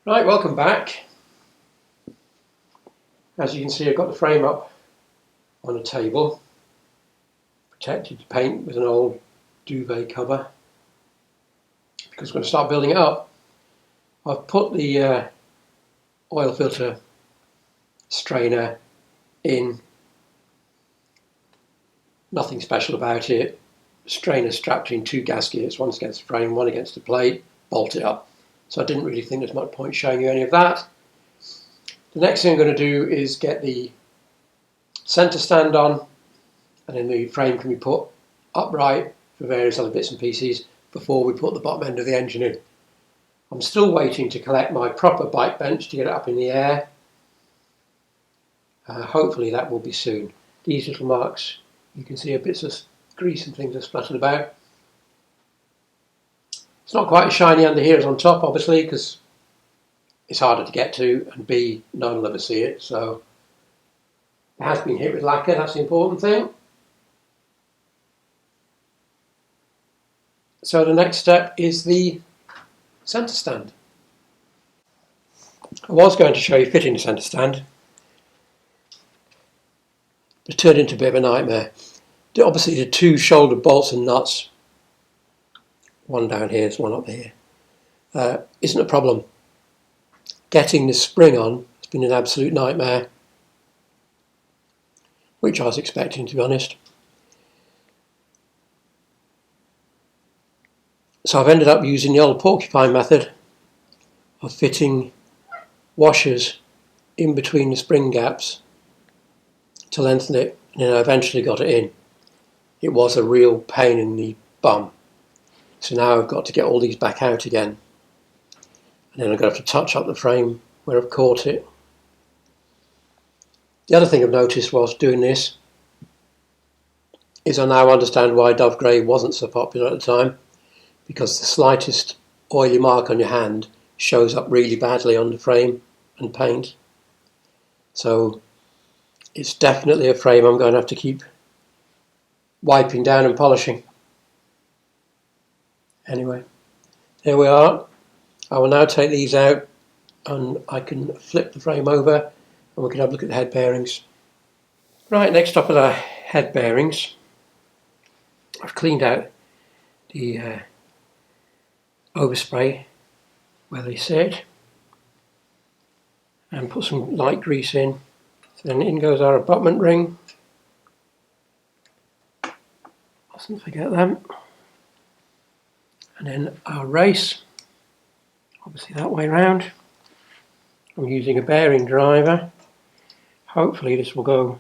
Right, welcome back. As you can see, I've got the frame up on a table, protected to paint with an old duvet cover, because we're going to start building it up. I've put the oil filter strainer in, nothing special about it. Strainer strapped in two gaskets, one against the frame, one against the plate, bolt it up. So I didn't really think there's much point showing you any of that. The next thing I'm going to do is get the centre stand on, and then the frame can be put upright for various other bits and pieces before we put the bottom end of the engine in. I'm still waiting to collect my proper bike bench to get it up in the air. Hopefully that will be soon. These little marks, you can see bits of grease and things are splattered about. It's not quite as shiny under here as on top, obviously, because it's harder to get to, and B, no one will ever see it, so it has been hit with lacquer, that's the important thing. So the next step is the centre stand. I was going to show you fitting the centre stand. It turned into a bit of a nightmare. Obviously the two shoulder bolts and nuts, one down here, there's one up here, isn't a problem. Getting the spring on has been an absolute nightmare, which I was expecting, to be honest. So I've ended up using the old porcupine method of fitting washers in between the spring gaps to lengthen it, and then I eventually got it in. It was a real pain in the bum. So now I've got to get all these back out again, and then I'm going to have to touch up the frame where I've caught it. The other thing I've noticed whilst doing this is I now understand why Dove Grey wasn't so popular at the time, because the slightest oily mark on your hand shows up really badly on the frame and paint. So it's definitely a frame I'm going to have to keep wiping down and polishing. Anyway, there we are. I will now take these out and I can flip the frame over and we can have a look at the head bearings. Right, next up are the head bearings. I've cleaned out the overspray where they sit and put some light grease in. So then in goes our abutment ring. Mustn't forget them. And then our race, obviously that way round. I'm using a bearing driver. Hopefully this will go.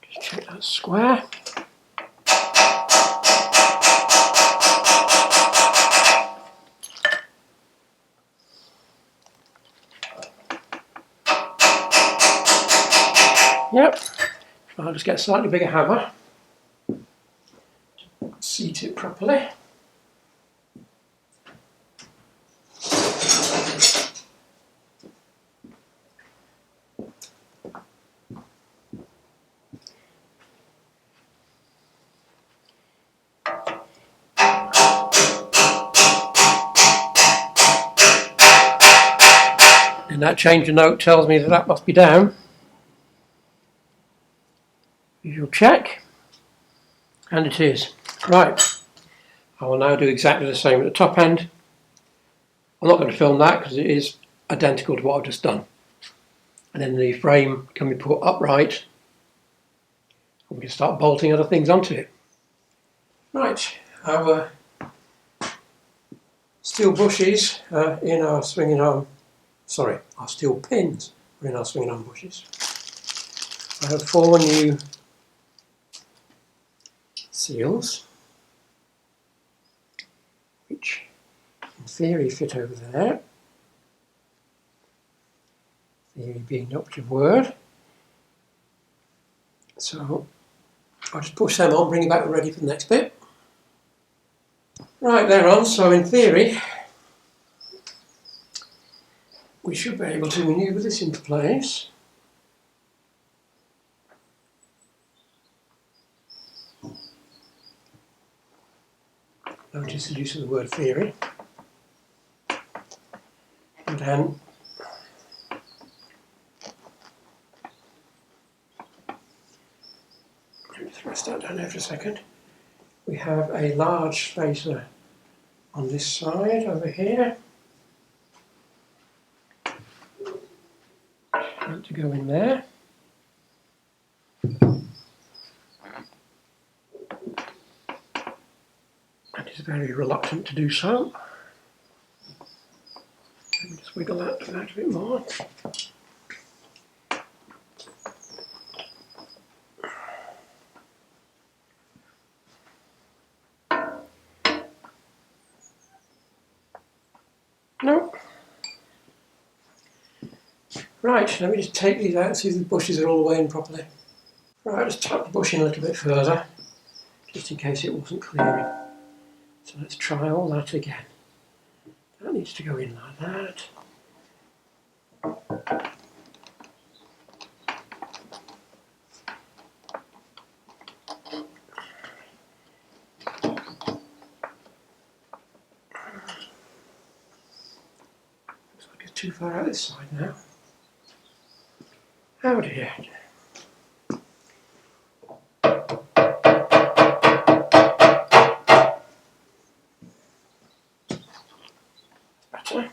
Just check that's square. Yep, I'll just get a slightly bigger hammer to seat it properly. And that change of note tells me that that must be down. Usual check, and it is. Right, I will now do exactly the same at the top end. I'm not going to film that because it is identical to what I've just done. And then the frame can be put upright and we can start bolting other things onto it. Right, our steel bushes in our swinging arm, our steel pins are in our swinging arm bushes. I have 4 new seals, which in theory fit over there. Theory being the operative word. So I'll just push them on, bring it back and ready for the next bit. Right, they're on, so in theory we should be able to manoeuvre this into place. is the use of the word theory. And then let me thrust that down there for a second. We have a large spacer on this side over here. Meant to go in there. And is very reluctant to do so. Let me just wiggle that out a bit more. No. Right, let me just take these out and see if the bushes are all the way in properly. Right, just tap the bush in a little bit further, just in case it wasn't clearing. So let's try all that again. That needs to go in like that. Looks like it's too far out this side now. Oh dear. Better.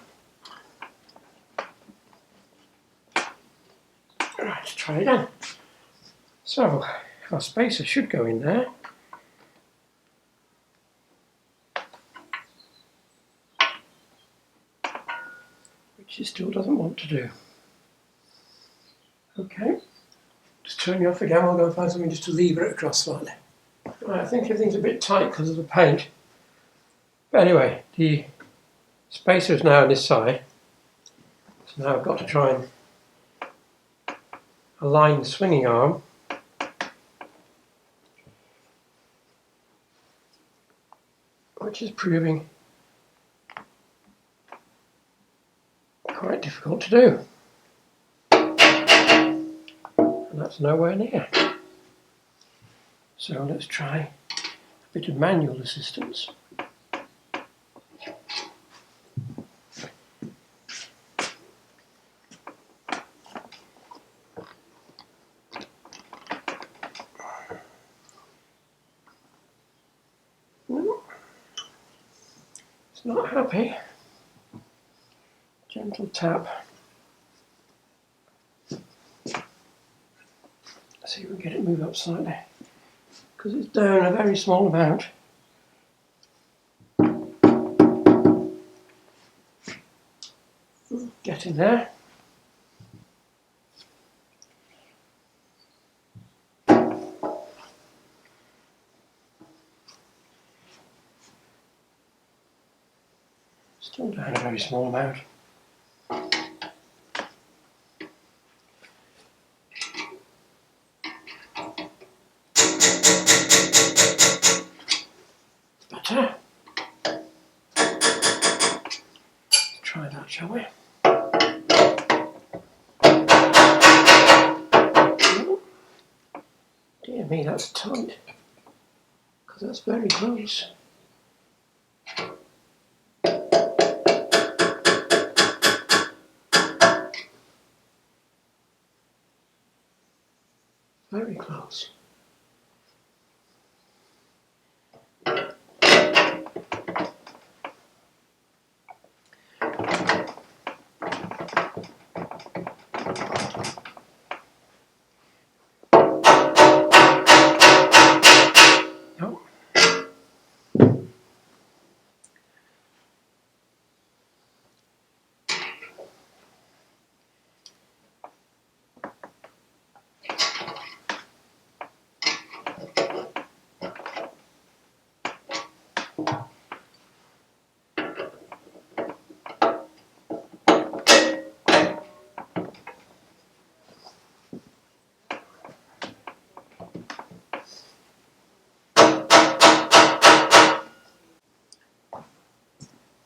Right, let's try again. So, our spacer should go in there. Which it still doesn't want to do. Okay, just turn you off again. I'll go and find something just to lever it across slightly. Right, I think everything's a bit tight because of the paint. But anyway, the spacer is now on this side. So now I've got to try and align the swinging arm. Which is proving quite difficult to do. And that's nowhere near. So let's try a bit of manual assistance. No, it's not happy. Gentle tap. See if we can get it move up slightly, because it's down a very small amount. Get in there. Still down a very small amount. Better. Let's try that, shall we? Oh, dear me, that's tight, because that's very close. Very close. No.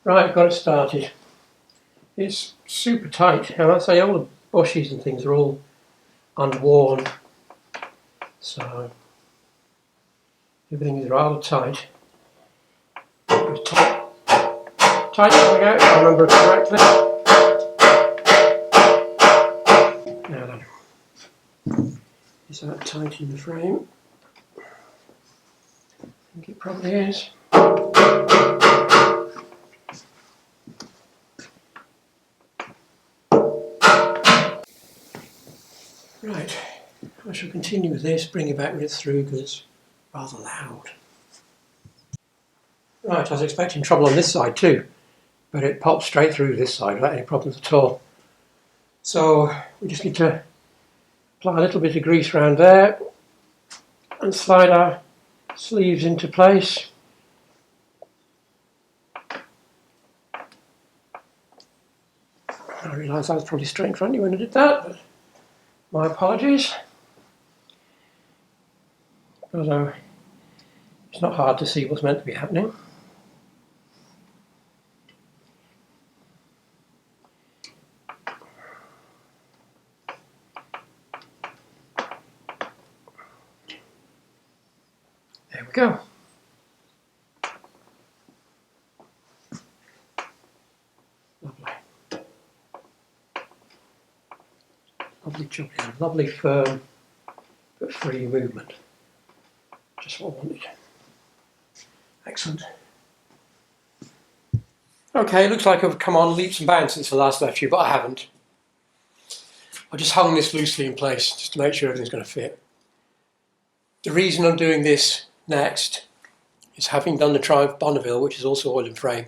Right, I've got it started. It's super tight. And I say all the bushes and things are all unworn, so everything is rather tight. with tight coming out, if I remember correctly. Now then, is that tight in the frame? I think it probably is. Right, I shall continue with this, bring it back when it's through because it's rather loud. Right, I was expecting trouble on this side too, but it popped straight through this side without any problems at all. So we just need to apply a little bit of grease around there and slide our sleeves into place. I realised I was probably straight in front of you when I did that, but my apologies. Although it's not hard to see what's meant to be happening. There we go. Lovely. Lovely job here. Lovely firm but free movement. Just what I wanted. Excellent. Okay, looks like I've come on leaps and bounds since I last left you, but I haven't. I just hung this loosely in place just to make sure everything's going to fit. The reason I'm doing this next is, having done the Triumph Bonneville, which is also oil and frame,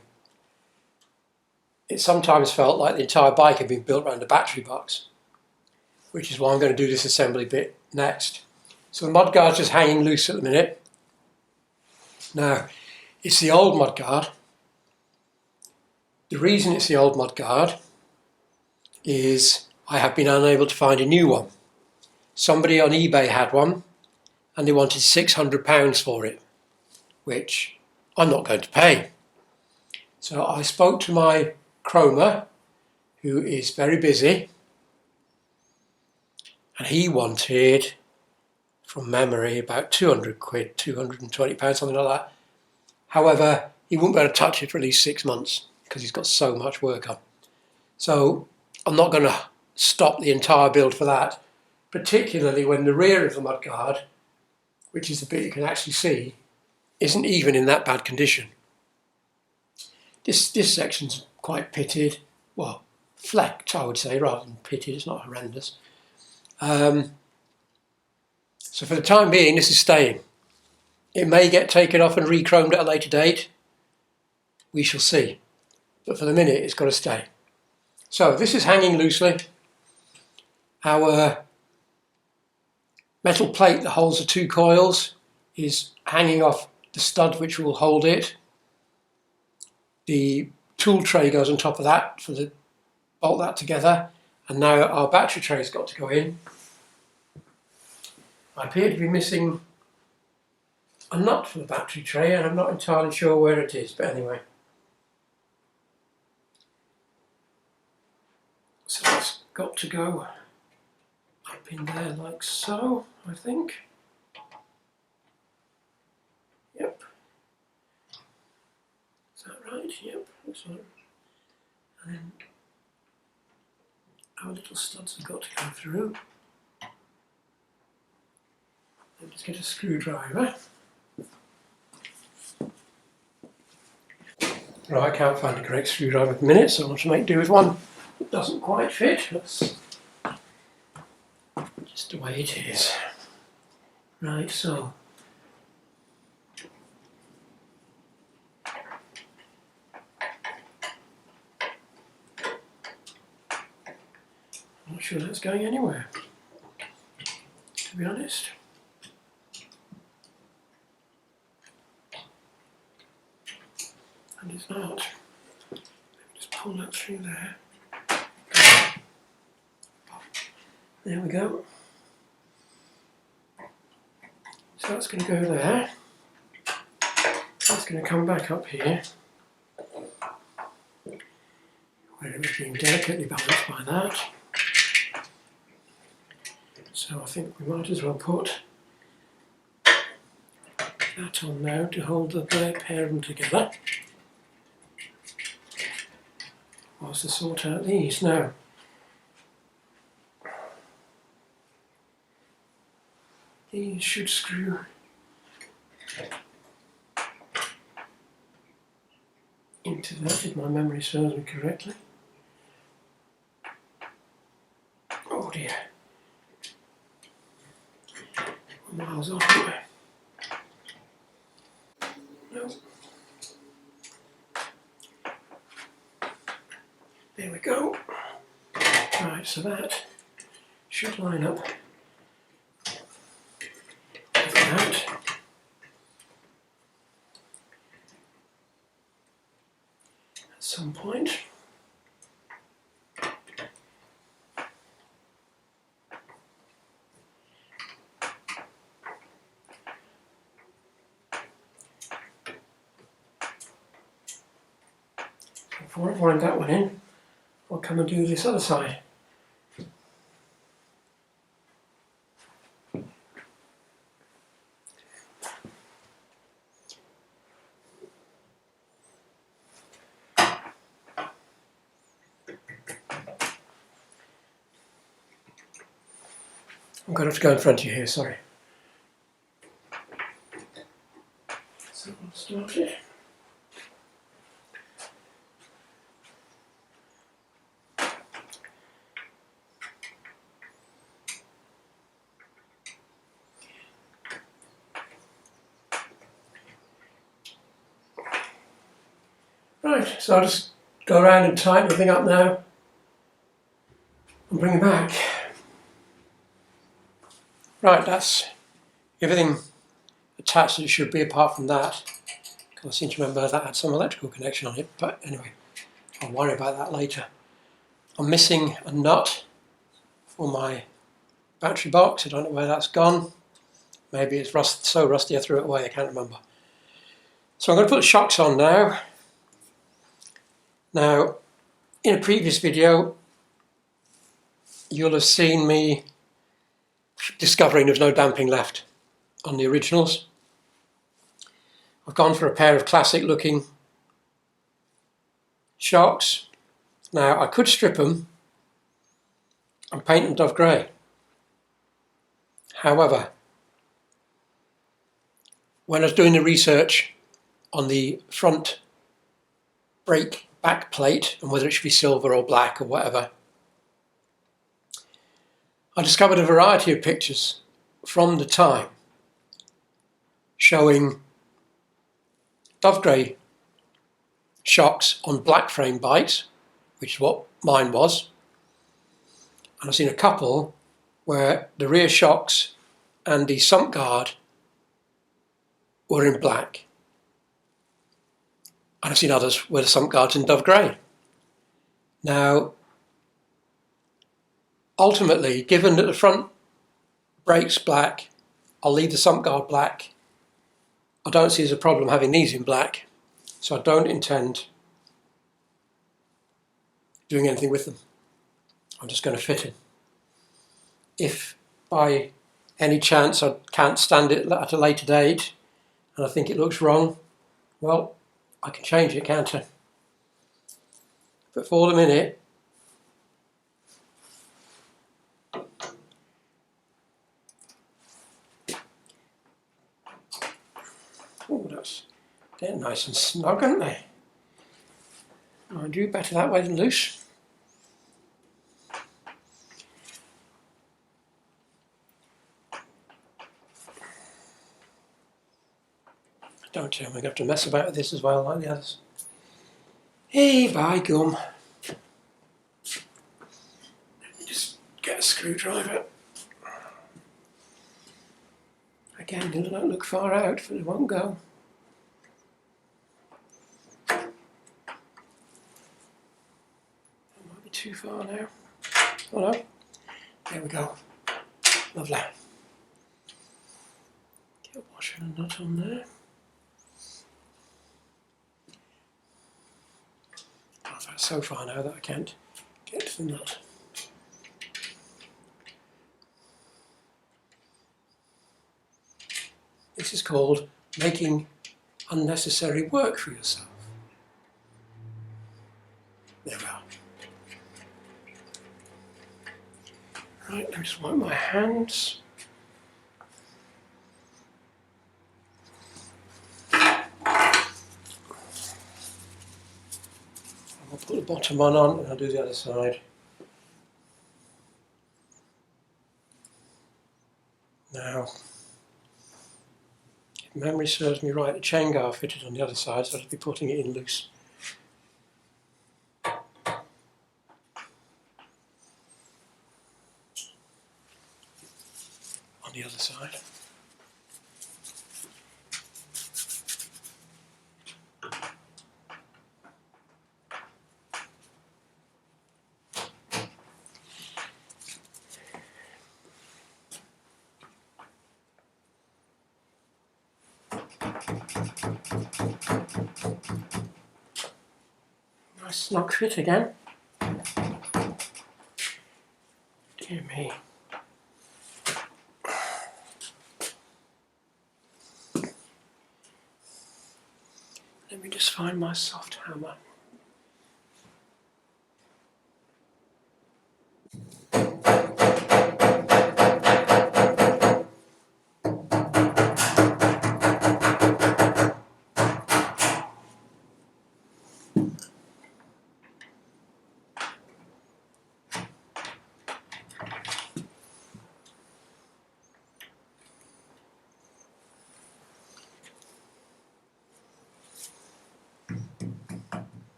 it sometimes felt like the entire bike had been built around a battery box, which is why I'm going to do this assembly bit next. So the mudguard's just hanging loose at the minute. Now, it's the old mudguard. The reason it's the old mudguard is I have been unable to find a new one. Somebody on eBay had one and they wanted £600 for it, which I'm not going to pay. So I spoke to my chromer, who is very busy, and he wanted, from memory, about 200 quid, £220, something like that. However, he won't be able to touch it for at least 6 months because he's got so much work on. So I'm not going to stop the entire build for that, particularly when the rear of the mudguard, which is the bit you can actually see, isn't even in that bad condition. This section's quite pitted, well, flecked I would say, rather than pitted. It's not horrendous. So for the time being, this is staying. It may get taken off and re-chromed at a later date. We shall see. But for the minute, it's got to stay. So this is hanging loosely. Our metal plate that holds the two coils is hanging off the stud which will hold it. The tool tray goes on top of that for the bolt that together, and now our battery tray's got to go in. I appear to be missing a nut for the battery tray, and I'm not entirely sure where it is, but anyway. So that's got to go up in there like so, I think. Yep. Is that right? Yep. Looks like. And then our little studs have got to go through. Let's get a screwdriver. Right, I can't find a correct screwdriver at the minute, so I'll just make do with one that doesn't quite fit. That's just the way it is. Right, so I'm not sure that's going anywhere, to be honest. And it's not. Let me just pull that through there. There we go. So that's going to go there. That's going to come back up here, where it was being delicately balanced by that. So I think we might as well put that on now to hold the pair of them together. whilst to sort out these now. These should screw into that if my memory serves me correctly. Oh dear. We're miles off, aren't we? No. There we go. Right, so that should line up with that. At some point. Before I wind that one in, I'll come and do this other side. I'm going to have to go in front of you here, sorry. So we'll start it. Right, so I'll just go around and tighten everything up now and bring it back. Right, that's everything attached as it should be apart from that. I seem to remember that had some electrical connection on it, but anyway, I'll worry about that later. I'm missing a nut for my battery box. I don't know where that's gone. Maybe it's so rusty I threw it away, I can't remember. So I'm going to put the shocks on now. Now, in a previous video, you'll have seen me discovering there's no damping left on the originals. I've gone for a pair of classic looking shocks. Now, I could strip them and paint them dove grey. However, when I was doing the research on the front brake back plate and whether it should be silver or black or whatever, I discovered a variety of pictures from the time showing dove grey shocks on black frame bikes, which is what mine was, and I've seen a couple where the rear shocks and the sump guard were in black, and I've seen others where the sump guard's in dove grey. Now, ultimately, given that the front brake's black, I'll leave the sump guard black. I don't see as a problem having these in black, so I don't intend doing anything with them. I'm just going to fit in. If by any chance I can't stand it at a later date and I think it looks wrong, well, I can change it, can't I? But for the minute, oh, they're nice and snug, aren't they? I do better that way than loose. Don't tell me I'm going to have to mess about with this as well, like the others. Hey, by gum. Let me just get a screwdriver. Again, they don't look far out, but it won't go. That might be too far now. Oh no. There we go. Lovely. Get a washer and a nut on there. I've had so far now that I can't get to the nut. This is called making unnecessary work for yourself. There we are. Right, let me just wipe my hands. I'll put the bottom one on and I'll do the other side. Now, if memory serves me right, the chain guard fitted on the other side, so I'll be putting it in loose. On the other side. Nice snug fit again. Dear me. Let me just find my soft hammer.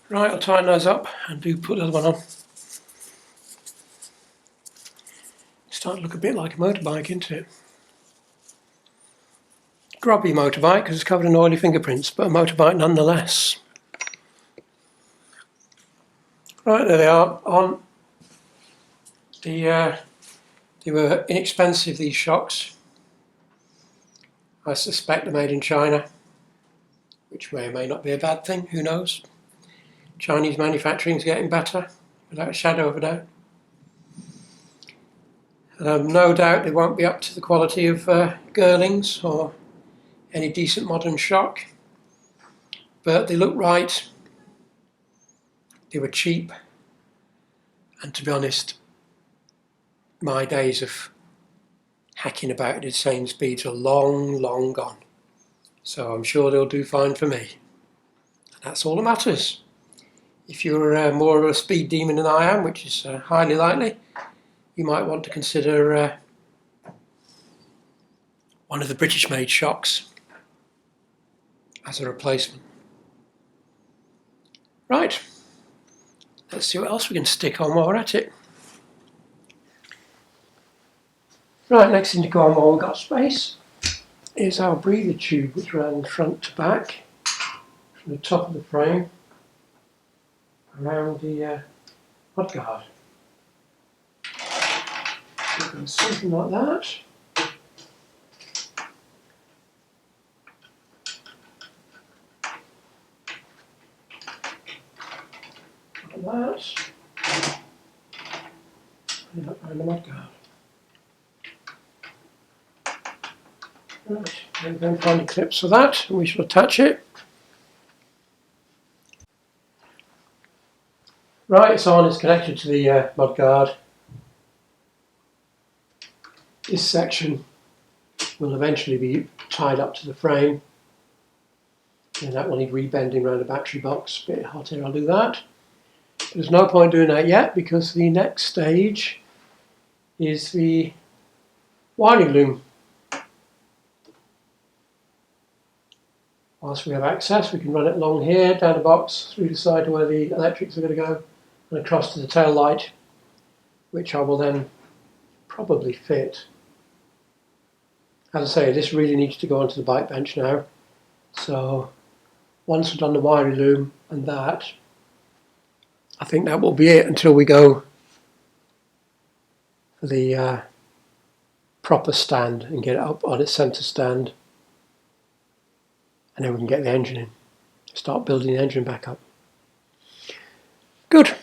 Right, I'll tighten those up and put the other one on. It's starting to look a bit like a motorbike, isn't it? Grubby motorbike because it's covered in oily fingerprints, but a motorbike nonetheless. Right, there they are on. They were inexpensive, these shocks. I suspect they're made in China, which may or may not be a bad thing, who knows. Chinese manufacturing is getting better, without a shadow of a doubt. And no doubt they won't be up to the quality of Girlings or any decent modern shock, but they look right, they were cheap, and to be honest, my days of hacking about at insane speeds are long, long gone. So I'm sure they'll do fine for me. And that's all that matters. If you're more of a speed demon than I am, which is highly likely, you might want to consider one of the British-made shocks as a replacement. Right, let's see what else we can stick on while we're at it. Right, next thing to go on while we've got space is our breather tube, which runs front to back from the top of the frame around the mudguard. So something like that. Like that. And up around the mudguard. Right, and then find the clips for that, and we shall attach it. Right, it's on, it's connected to the mudguard. This section will eventually be tied up to the frame, and that will need rebending around the battery box. A bit hot here, I'll do that. But there's no point doing that yet because the next stage is the wiring loom. Whilst we have access, we can run it along here, down the box, through the side to where the electrics are going to go, and across to the tail light, which I will then probably fit. As I say, this really needs to go onto the bike bench now. So once we've done the wiring loom and that, I think that will be it until we go for the proper stand and get it up on its centre stand, and then we can get the engine in. start building the engine back up. Good.